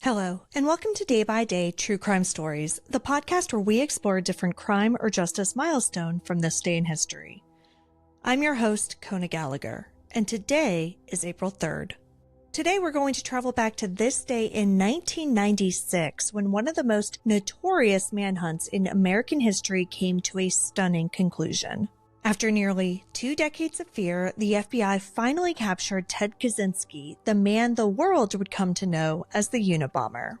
Hello, and welcome to Day by Day True Crime Stories, the podcast where we explore a different crime or justice milestone from this day in history. I'm your host, Kona Gallagher, and today is April 3rd. Today we're going to travel back to this day in 1996 when one of the most notorious manhunts in American history came to a stunning conclusion. After nearly 2 decades of fear, the FBI finally captured Ted Kaczynski, the man the world would come to know as the Unabomber.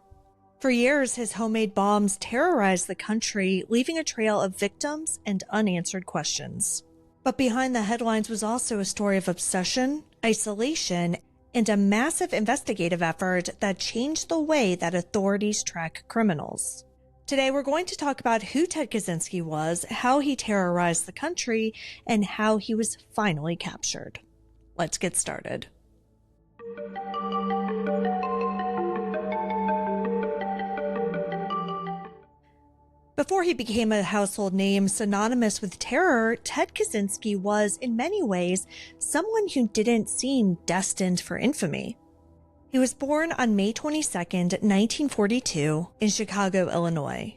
For years, his homemade bombs terrorized the country, leaving a trail of victims and unanswered questions. But behind the headlines was also a story of obsession, isolation, and a massive investigative effort that changed the way that authorities track criminals. Today, we're going to talk about who Ted Kaczynski was, how he terrorized the country, and how he was finally captured. Let's get started. Before he became a household name synonymous with terror, Ted Kaczynski was, in many ways, someone who didn't seem destined for infamy. He was born on May 22, 1942, in Chicago, Illinois.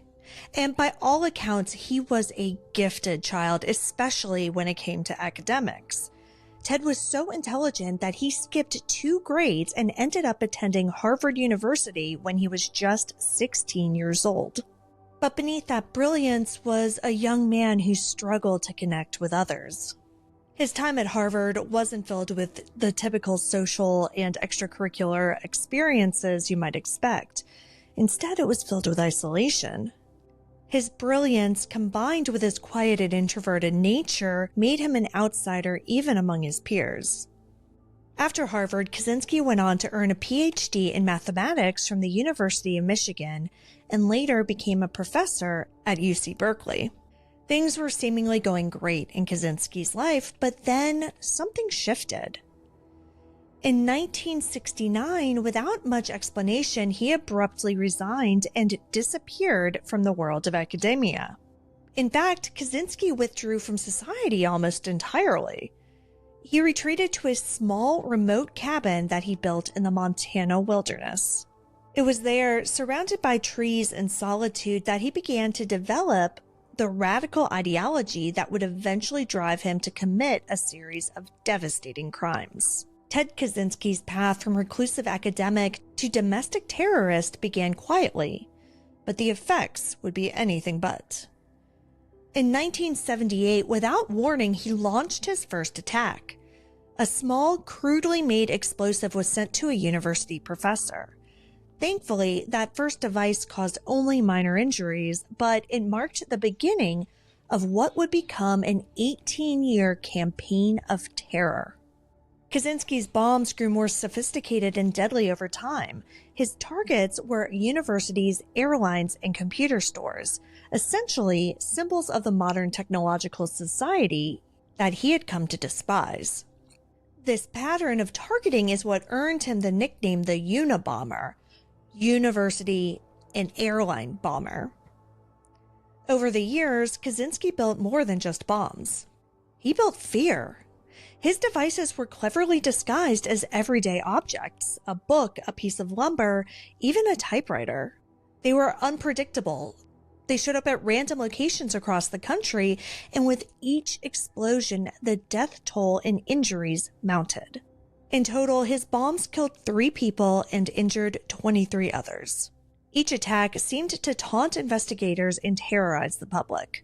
And by all accounts, he was a gifted child, especially when it came to academics. Ted was so intelligent that he skipped 2 grades and ended up attending Harvard University when he was just 16 years old. But beneath that brilliance was a young man who struggled to connect with others. His time at Harvard wasn't filled with the typical social and extracurricular experiences you might expect. Instead, it was filled with isolation. His brilliance, combined with his quiet and introverted nature, made him an outsider even among his peers. After Harvard, Kaczynski went on to earn a PhD in mathematics from the University of Michigan and later became a professor at UC Berkeley. Things were seemingly going great in Kaczynski's life, but then something shifted. In 1969, without much explanation, he abruptly resigned and disappeared from the world of academia. In fact, Kaczynski withdrew from society almost entirely. He retreated to a small, remote cabin that he built in the Montana wilderness. It was there, surrounded by trees and solitude, that he began to develop the radical ideology that would eventually drive him to commit a series of devastating crimes. Ted Kaczynski's path from reclusive academic to domestic terrorist began quietly, but the effects would be anything but. In 1978, without warning, he launched his first attack. A small, crudely made explosive was sent to a university professor. Thankfully, that first device caused only minor injuries, but it marked the beginning of what would become an 18-year campaign of terror. Kaczynski's bombs grew more sophisticated and deadly over time. His targets were universities, airlines, and computer stores, essentially symbols of the modern technological society that he had come to despise. This pattern of targeting is what earned him the nickname the Unabomber, university and airline bomber. Over the years, Kaczynski built more than just bombs. He built fear. His devices were cleverly disguised as everyday objects, a book, a piece of lumber, even a typewriter. They were unpredictable. They showed up at random locations across the country, and with each explosion, the death toll and injuries mounted. In total, his bombs killed 3 people and injured 23 others. Each attack seemed to taunt investigators and terrorize the public.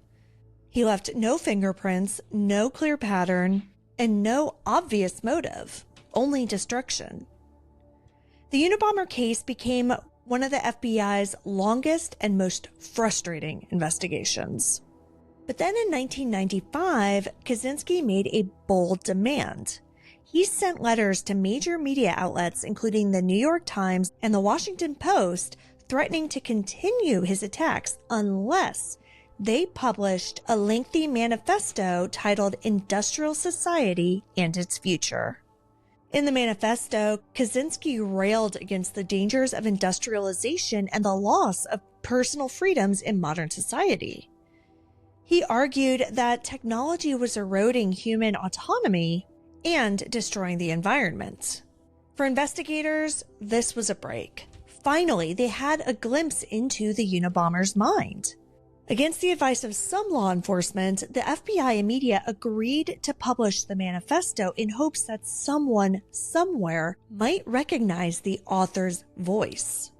He left no fingerprints, no clear pattern, and no obvious motive, only destruction. The Unabomber case became one of the FBI's longest and most frustrating investigations. But then in 1995, Kaczynski made a bold demand. He sent letters to major media outlets, including the New York Times and the Washington Post, threatening to continue his attacks unless they published a lengthy manifesto titled Industrial Society and Its Future. In the manifesto, Kaczynski railed against the dangers of industrialization and the loss of personal freedoms in modern society. He argued that technology was eroding human autonomy and destroying the environment. For investigators, this was a break. Finally, they had a glimpse into the Unabomber's mind. Against the advice of some law enforcement, the FBI and media agreed to publish the manifesto in hopes that someone somewhere might recognize the author's voice.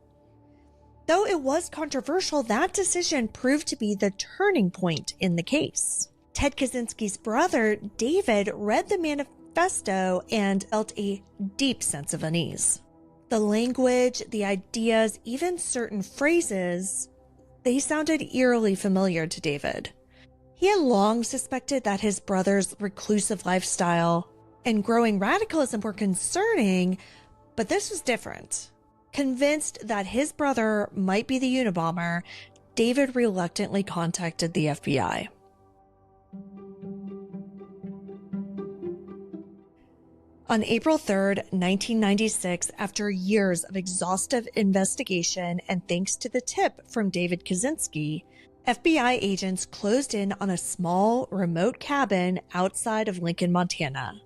Though it was controversial, that decision proved to be the turning point in the case. Ted Kaczynski's brother, David, read the manifesto and felt a deep sense of unease. The language, the ideas, even certain phrases, they sounded eerily familiar to David. He had long suspected that his brother's reclusive lifestyle and growing radicalism were concerning, but this was different. Convinced that his brother might be the Unabomber, David reluctantly contacted the FBI. On April 3rd, 1996, after years of exhaustive investigation and thanks to the tip from David Kaczynski, FBI agents closed in on a small, remote cabin outside of Lincoln, Montana.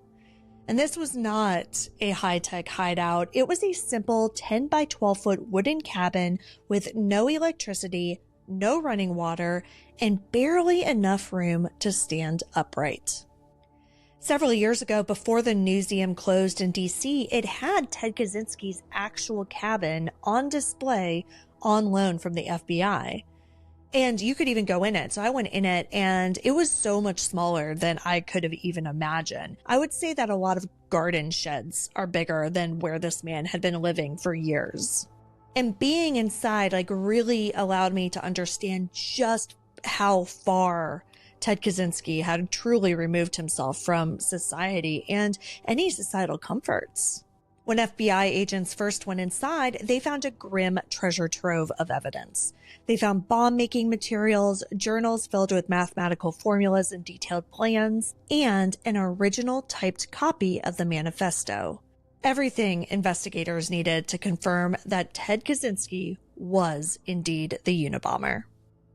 And this was not a high-tech hideout. It was a simple 10 by 12-foot wooden cabin with no electricity, no running water, and barely enough room to stand upright. Several years ago, before the museum closed in D.C., it had Ted Kaczynski's actual cabin on display on loan from the FBI. And you could even go in it. So I went in it and it was so much smaller than I could have even imagined. I would say that a lot of garden sheds are bigger than where this man had been living for years. And being inside really allowed me to understand just how far Ted Kaczynski had truly removed himself from society and any societal comforts. When FBI agents first went inside, they found a grim treasure trove of evidence. They found bomb-making materials, journals filled with mathematical formulas and detailed plans, and an original typed copy of the manifesto. Everything investigators needed to confirm that Ted Kaczynski was indeed the Unabomber.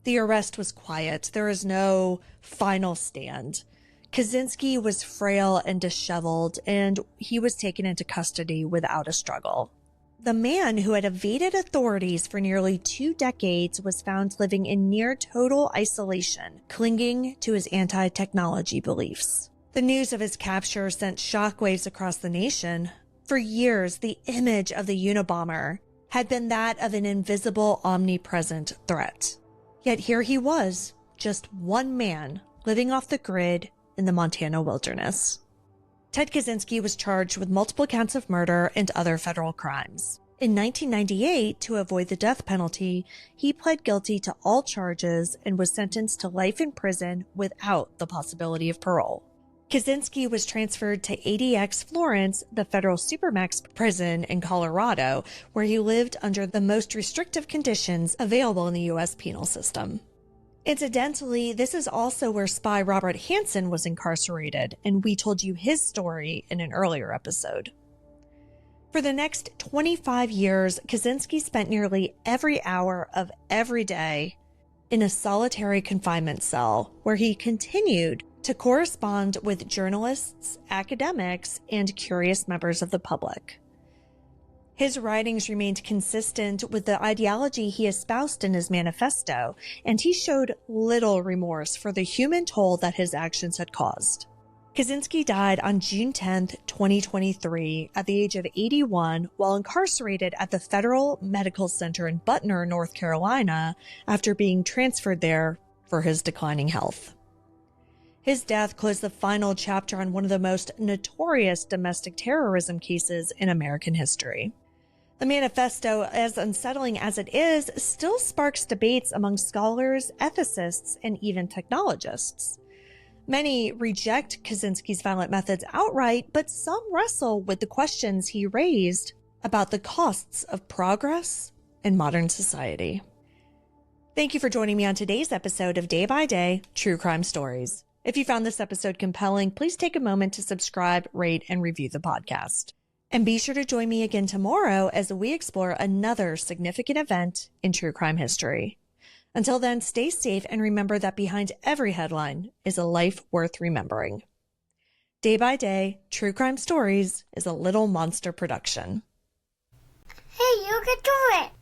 The arrest was quiet. There was no final stand. Kaczynski was frail and disheveled, and he was taken into custody without a struggle. The man who had evaded authorities for nearly 2 decades was found living in near total isolation, clinging to his anti-technology beliefs. The news of his capture sent shockwaves across the nation. For years, the image of the Unabomber had been that of an invisible, omnipresent threat. Yet here he was, just one man, living off the grid in the Montana wilderness. Ted Kaczynski was charged with multiple counts of murder and other federal crimes. In 1998, to avoid the death penalty, he pled guilty to all charges and was sentenced to life in prison without the possibility of parole. Kaczynski was transferred to ADX Florence, the federal supermax prison in Colorado, where he lived under the most restrictive conditions available in the U.S. penal system. Incidentally, this is also where spy Robert Hansen was incarcerated, and we told you his story in an earlier episode. For the next 25 years, Kaczynski spent nearly every hour of every day in a solitary confinement cell, where he continued to correspond with journalists, academics, and curious members of the public. His writings remained consistent with the ideology he espoused in his manifesto, and he showed little remorse for the human toll that his actions had caused. Kaczynski died on June 10, 2023, at the age of 81 while incarcerated at the Federal Medical Center in Butner, North Carolina, after being transferred there for his declining health. His death closed the final chapter on one of the most notorious domestic terrorism cases in American history. The manifesto, as unsettling as it is, still sparks debates among scholars, ethicists, and even technologists. Many reject Kaczynski's violent methods outright, but some wrestle with the questions he raised about the costs of progress in modern society. Thank you for joining me on today's episode of Day by Day True Crime Stories. If you found this episode compelling, please take a moment to subscribe, rate, and review the podcast. And be sure to join me again tomorrow as we explore another significant event in true crime history. Until then, stay safe and remember that behind every headline is a life worth remembering. Day by Day, True Crime Stories is a Little Monster production. Hey, you can do it!